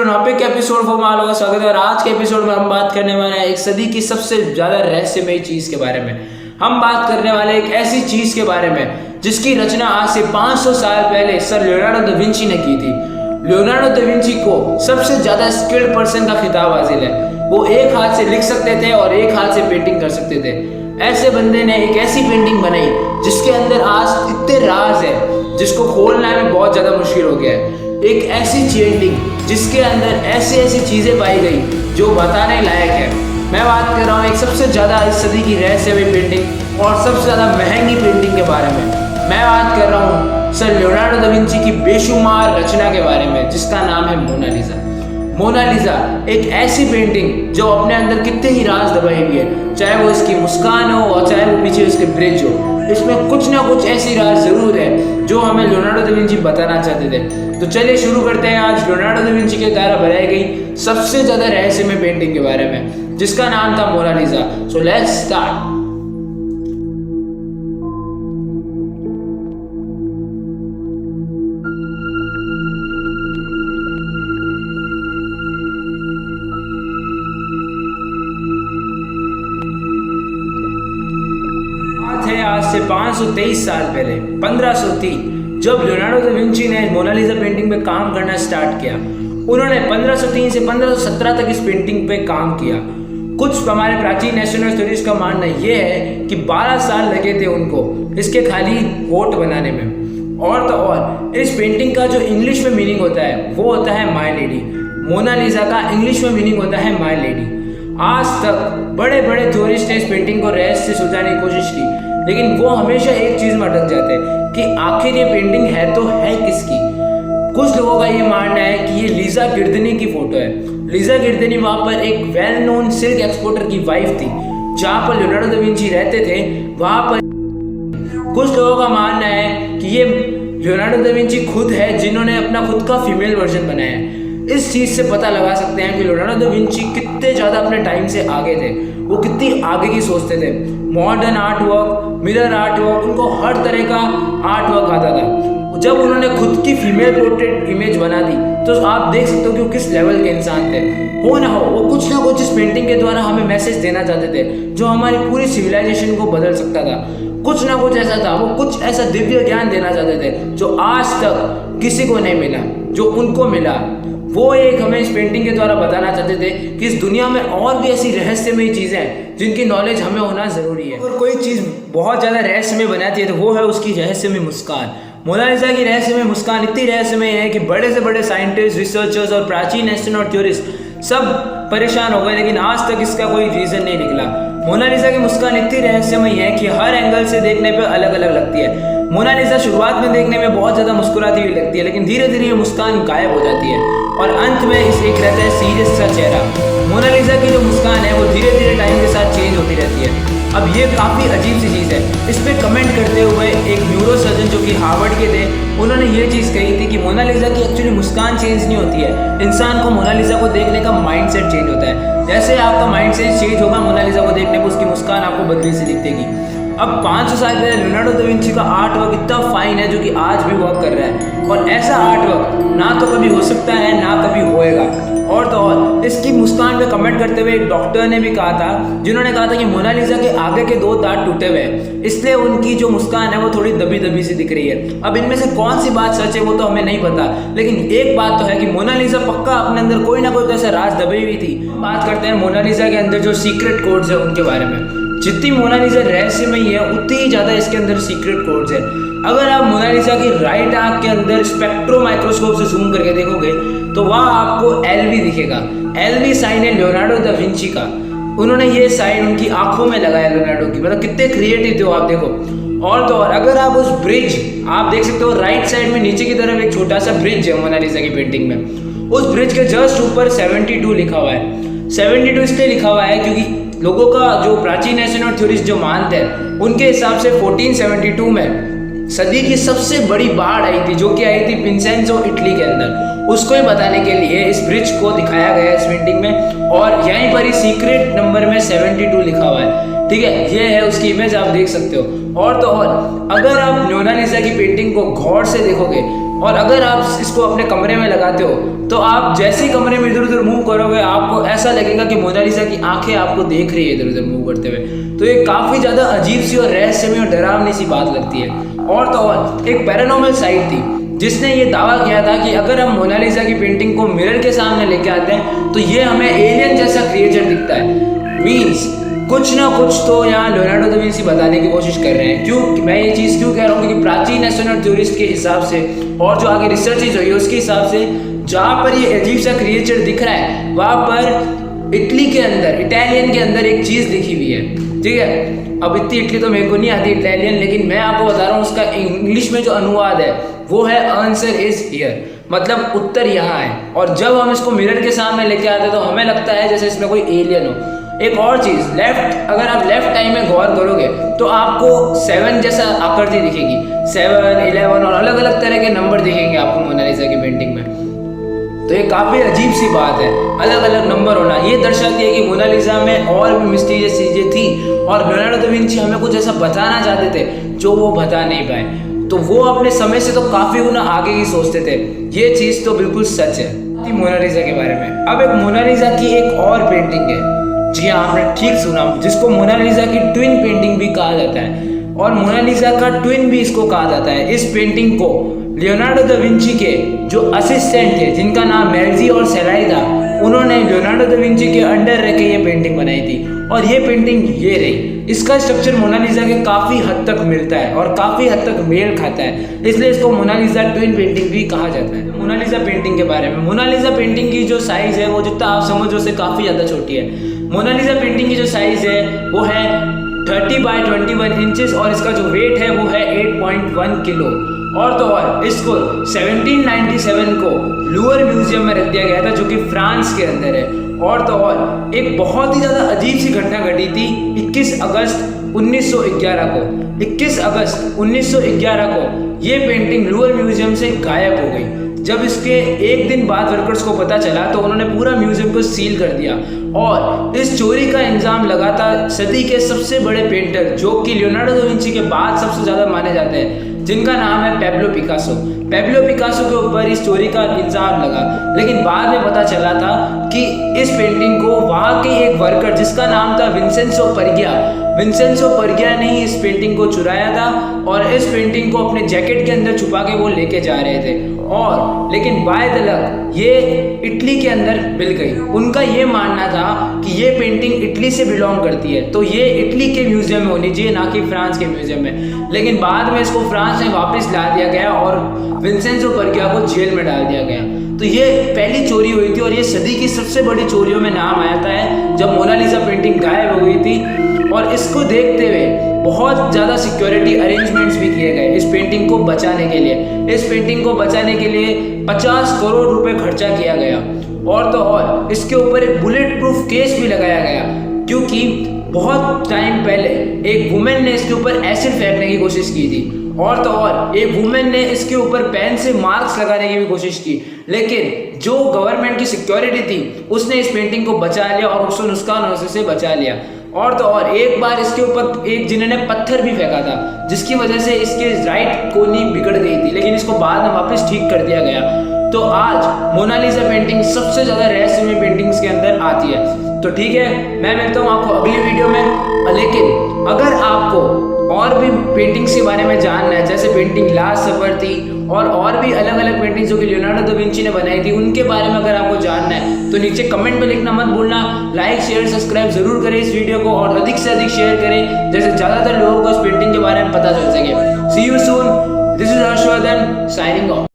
Topic episode for माल का स्वागत है। और आज के एपिसोड में हम बात करने वाले हैं एक सदी की सबसे ज्यादा रहस्यमयी चीज के बारे में। हम बात करने वाले एक ऐसी चीज के बारे में जिसकी रचना आज से 500 साल पहले सर लियोनार्डो दा विंची ने की थी। लियोनार्डो दा विंची को सबसे ज्यादा स्किल्ड पर्सन का खिताब हासिल है। वो एक हाथ से लिख सकते थे और एक हाथ से पेंटिंग कर सकते थे। ऐसे बंदे ने एक ऐसी पेंटिंग बनाई जिसके अंदर आज इतने राज है जिसको खोलना में बहुत ज्यादा मुश्किल हो गया है। एक ऐसी पेंटिंग जिसके अंदर ऐसी ऐसी चीजें पाई गई जो बताने लायक है। मैं बात कर रहा हूँ एक सबसे ज्यादा इस सदी की रहस्यमयी पेंटिंग और सबसे ज्यादा महंगी पेंटिंग के बारे में। मैं बात कर रहा हूँ सर लियोनार्डो दा विंची की बेशुमार रचना के बारे में जिसका नाम है मोनालिसा। मोनालिसा एक ऐसी पेंटिंग जो अपने अंदर कितने ही राज दबाई हुई है, चाहे वो इसकी मुस्कान हो और चाहे वो पीछे उसके ब्रिज हो। इसमें कुछ ना कुछ ऐसी राज जरूर है जो हमें लियोनार्डो दा विंची बताना चाहते थे। तो चलिए शुरू करते हैं आज लियोनार्डो दा विंची के द्वारा बनाई गई सबसे ज्यादा रहस्यमय पेंटिंग के बारे में जिसका नाम था मोनालिसा। So let's start. आज से 523 साल पहले 1503 जब लियोनार्डो दा विंची ने मोनालिसा पेंटिंग पे काम करना स्टार्ट किया। उन्होंने 1503 से 1517 तक इस पेंटिंग पे काम किया। कुछ हमारे प्राचीन नेशनल थ्योरीज का मानना यह है कि 12 साल लगे थे उनको इसके खाली कोट बनाने में। और तो और इस पेंटिंग का जो इंग्लिश में मीनिंग होता है वो होता है माय लेडी। मोनालिसा का इंग्लिश में मीनिंग होता है माय लेडी। आज तक बड़े बड़े थ्योरिस्ट ने इस पेंटिंग को रहस्य से सुलझाने की कोशिश की, लेकिन वो हमेशा एक चीज में अटक जाते हैं कि आखिर ये पेंटिंग है तो है किसकी। कुछ लोगों का ये मानना है कि ये लीजा गिर्दनी की फोटो है। लीजा गिर्दनी वहां पर एक वेल नोन सिल्क एक्सपोर्टर की वाइफ थी। जहां पर लियोनार्डो दा विंची रहते थे वहां पर कुछ लोगों का मानना है कि ये लियोनार्डो दा विंची खुद है जिन्होंने अपना खुद का फीमेल वर्जन बनाया है। इस चीज से पता लगा सकते हैं कि लियोनार्डो दा विंची कितने ज्यादा अपने टाइम से आगे थे। वो कितनी आगे की सोचते थे। Modern art work, mirror art work, उनको हर तरह का आर्ट वर्क आता था। जब उन्होंने खुद की फीमेल पोर्ट्रेट इमेज बना दी तो आप देख सकते हो कि वो किस लेवल के इंसान थे। हो ना हो वो कुछ ना कुछ इस पेंटिंग के द्वारा हमें मैसेज देना चाहते थे जो हमारी पूरी सिविलाइजेशन को बदल सकता था। कुछ ना कुछ ऐसा था, वो कुछ ऐसा दिव्य ज्ञान देना चाहते थे जो आज तक किसी को नहीं मिला। जो उनको मिला वो एक हमें इस पेंटिंग के द्वारा बताना चाहते थे कि इस दुनिया में और भी ऐसी रहस्यमयी चीजें हैं जिनकी नॉलेज हमें होना जरूरी है। और कोई चीज बहुत ज्यादा रहस्यमय बनाती है तो वो है उसकी रहस्यमय मुस्कान। मोनालिसा की रहस्यमय मुस्कान इतनी रहस्यमय है कि बड़े से बड़े साइंटिस्ट, रिसर्चर्स और प्राचीन एस्ट्रोनॉट थ्योरिस्ट सब परेशान हो गए, लेकिन आज तक इसका कोई रीजन नहीं निकला। मोनालिसा की मुस्कान इतनी रहस्यमय है कि हर एंगल से देखने पर अलग अलग लगती है। मोनालिसा शुरुआत में देखने में बहुत ज्यादा मुस्कुराती हुई लगती है, लेकिन धीरे धीरे ये मुस्कान गायब हो जाती है और अंत में इस एक रहता है सीरियस सा चेहरा। मोनालिसा की जो मुस्कान है वो धीरे धीरे टाइम के साथ चेंज होती रहती है। अब ये काफ़ी अजीब सी चीज़ है। इस पर कमेंट करते हुए एक न्यूरो सर्जन जो कि हार्वर्ड के थे उन्होंने ये चीज़ कही थी कि मोनालिसा की एक्चुअली मुस्कान चेंज नहीं होती है, इंसान को मोनालिसा को देखने का माइंड सेट चेंज होता है। जैसे आपका माइंड सेट चेंज होगा मोनालिसा को देखने पर उसकी मुस्कान आपको बदली से दिखेगी। अब 500 साल पहले लियोनार्डो दा विंची का आर्ट वर्क इतना फाइन है जो कि आज भी वर्क कर रहा है। और ऐसा आर्ट वर्क ना तो कभी हो सकता है ना कभी होएगा। और तो और इसकी मुस्कान पे कमेंट करते हुए एक डॉक्टर ने भी कहा था, जिन्होंने कहा था कि मोनालिसा के आगे के 2 दांत टूटे हुए हैं, इसलिए उनकी जो मुस्कान है वो थोड़ी दबी दबी सी दिख रही है। अब इनमें से कौन सी बात सच है वो तो हमें नहीं पता, लेकिन एक बात तो है कि मोनालिसा पक्का अपने अंदर कोई ना कोई ऐसा राज दबी हुई थी। बात करते हैं मोनालिसा के अंदर जो सीक्रेट कोड्स है उनके बारे में। जितनी मोनालिसा रहस्यमयी है उतनी ही ज्यादा इसके अंदर सीक्रेट कोड्स है। अगर आप मोनालिसा की राइट आंख के अंदर स्पेक्ट्रो माइक्रोस्कोप से जूम करके देखोगे तो वहाँ आपको एलवी दिखेगा। एलवी साइन है लियोनार्डो दा विंची का। उन्होंने ये साइन उनकी आंखों में लगाया लियोनार्डो की। मतलब कितने क्रिएटिव थे वो, आप देखो। और तो और अगर आप उस ब्रिज आप देख सकते हो राइट साइड में नीचे की तरफ एक छोटा सा ब्रिज है मोनालिसा की पेंटिंग में। उस ब्रिज के जस्ट ऊपर 72 लिखा हुआ है। 72 इसलिए लिखा हुआ है क्योंकि लोगों का जो प्राचीन एस्ट्रोनॉट थ्योरिस्ट जो मानते हैं उनके हिसाब से 1472 में सदी की सबसे बड़ी बाढ़ आई थी जो कि आई थी विंसेंजो इटली के अंदर। उसको ही बताने के लिए इस ब्रिज को दिखाया गया है इस पेंटिंग में और यहीं पर ही सीक्रेट नंबर में 72 लिखा हुआ है। ठीक है, ये है उसकी इमेज, आप देख सकते हो। और तो और अगर आप मोनालिसा की पेंटिंग को गौर से देखोगे और अगर आप इसको अपने कमरे में लगाते हो तो आप जैसे ही कमरे में इधर उधर मूव करोगे आपको ऐसा लगेगा कि मोनालिसा की आंखें आपको देख रही है इधर उधर मूव करते हुए। तो ये काफ़ी ज़्यादा अजीब सी और रहस्यमय और डरावनी सी बात लगती है। और तो और एक पैरानॉर्मल साइट थी जिसने ये दावा किया था कि अगर हम मोनालिसा की पेंटिंग को मिरर के सामने लेके आते हैं तो ये हमें एलियन जैसा क्रिएचर दिखता है। मीन्स कुछ ना कुछ तो यहाँ लियोनार्डो दा विंची बताने की कोशिश कर रहे हैं। क्यों मैं ये चीज़ क्यों कह रहा हूँ, क्योंकि प्राचीन एस्ट्रोनॉट थ्योरिस्ट के हिसाब से और जो आगे रिसर्च हुई है उसके हिसाब से जहाँ पर ये अजीब सा क्रिएचर दिख रहा है वहाँ पर इटालियन के अंदर एक चीज़ लिखी हुई है। ठीक है, अब इतनी इटली तो मेरे को नहीं आती इटालियन, लेकिन मैं आपको बता रहा हूँ उसका इंग्लिश में जो अनुवाद है वो है आंसर इज हियर, मतलब उत्तर यहाँ है। और जब हम इसको मिरर के सामने लेके आते हैं तो हमें लगता है जैसे इसमें कोई एलियन हो। एक और चीज़, अगर आप लेफ्ट टाइम में गौर करोगे तो आपको 7 जैसा आकृति दिखेगी, 7, 11 और अलग अलग तरह के नंबर दिखेंगे आपको मोनालिसा की पेंटिंग में। तो ये काफ़ी अजीब सी बात है, अलग अलग नंबर होना। ये दर्शाती है कि मोनालिसा में और भी मिस्टीरियस चीज़ें थी और लियोनार्डो दा विंची हमें कुछ ऐसा बताना चाहते थे जो वो बता नहीं पाए। तो वो अपने समय से तो काफ़ी गुना आगे ही सोचते थे, ये चीज़ तो बिल्कुल सच है मोनालिसा के बारे में। अब एक मोनालिसा की एक और पेंटिंग है, जी हाँ आपने ठीक सुना, जिसको मोनालिसा की ट्विन पेंटिंग भी कहा जाता है और मोनालिसा का ट्विन भी इसको कहा जाता है। इस पेंटिंग को लियोनार्डो दा विंची के जो असिस्टेंट थे जिनका नाम मेल्जी और सेलाई था, उन्होंने लियोनार्डो दा विंची के अंडर रह के ये पेंटिंग बनाई थी और ये पेंटिंग ये रही। इसका स्ट्रक्चर मोनालिसा के काफ़ी हद तक मिलता है और काफ़ी हद तक मेल खाता है, इसलिए इसको मोनालिसा ट्विन पेंटिंग भी कहा जाता है। मोनालिसा पेंटिंग के बारे में, मोनालिसा पेंटिंग की जो साइज़ है वो जितना आप समझो उससे काफ़ी ज़्यादा छोटी है। मोनालिसा पेंटिंग की जो साइज़ है वो है 30 बाय 21 इंचेस और इसका जो वेट है वो है 8.1 किलो। और तो और इसको 1797 को लूवर म्यूजियम में रख दिया गया था जो कि फ्रांस के अंदर है। और तो और एक बहुत ही ज़्यादा अजीब सी घटना घटी थी 21 अगस्त 1911 को। 21 अगस्त 1911 को ये पेंटिंग लूवर म्यूजियम से गायब हो गई। जब इसके एक दिन बाद वर्कर्स को पता चला तो उन्होंने पूरा म्यूजियम को सील कर दिया और इस चोरी का इल्ज़ाम लगाता सदी के सबसे बड़े पेंटर जो कि लियोनार्डो दा विंची के बाद सबसे ज़्यादा माने जाते हैं, जिनका नाम है पैब्लो पिकासो। पैब्लो पिकासो के ऊपर इस चोरी का इल्ज़ाम लगा, लेकिन बाद में पता चला था कि इस पेंटिंग को वहाँ के एक वर्कर जिसका नाम था विंसेंजो परगिया ने ही इस पेंटिंग को चुराया था और इस पेंटिंग को अपने जैकेट के अंदर छुपा के वो लेके जा रहे थे। और लेकिन बाय द लक ये इटली के अंदर मिल गई। उनका ये मानना था कि ये पेंटिंग इटली से बिलोंग करती है तो ये इटली के म्यूजियम में होनी चाहिए, ना कि फ्रांस के म्यूजियम में। लेकिन बाद में इसको फ्रांस में वापस ला दिया गया और विंसेंजो परगिया को जेल में डाल दिया गया। तो ये पहली चोरी हुई थी और ये सदी की सबसे बड़ी चोरियों में नाम आता है जब मोनालिसा पेंटिंग गायब हो गई थी। और इसको देखते हुए बहुत ज़्यादा सिक्योरिटी अरेंजमेंट्स भी किए गए इस पेंटिंग को बचाने के लिए। इस पेंटिंग को बचाने के लिए 50 करोड़ रुपए खर्चा किया गया और तो और इसके ऊपर एक बुलेट प्रूफ केस भी लगाया गया, क्योंकि बहुत टाइम पहले एक वुमेन ने इसके ऊपर एसिड फेंकने की कोशिश की थी और तो और एक वुमेन ने इसके ऊपर पेन से मार्क्स लगाने की भी कोशिश की, लेकिन जो गवर्नमेंट की सिक्योरिटी थी उसने इस पेंटिंग को बचा लिया और उसको नुकसान से बचा लिया। और तो और एक बार इसके ऊपर एक जिन्होंने पत्थर भी फेंका था जिसकी वजह से इसके राइट कोनी बिगड़ गई थी, लेकिन इसको बाद में वापस ठीक कर दिया गया। तो आज मोनालिसा पेंटिंग सबसे ज़्यादा रहस्यमय पेंटिंग्स के अंदर आती है। तो ठीक है, मैं मिलता हूँ आपको अगली वीडियो में। लेकिन अगर आपको और भी पेंटिंग्स के बारे में जानना है, जैसे पेंटिंग लास्ट सफर थी और भी अलग अलग पेंटिंग्स जो कि लियोनार्डो दा विंची ने बनाई थी, उनके बारे में अगर आपको जानना है तो नीचे कमेंट में लिखना मत भूलना। लाइक शेयर सब्सक्राइब जरूर करें इस वीडियो को और अधिक से अधिक शेयर करें, जैसे ज़्यादातर लोगों को इस पेंटिंग के बारे में पता चल सके। See you soon, this is Harshvardhan signing of.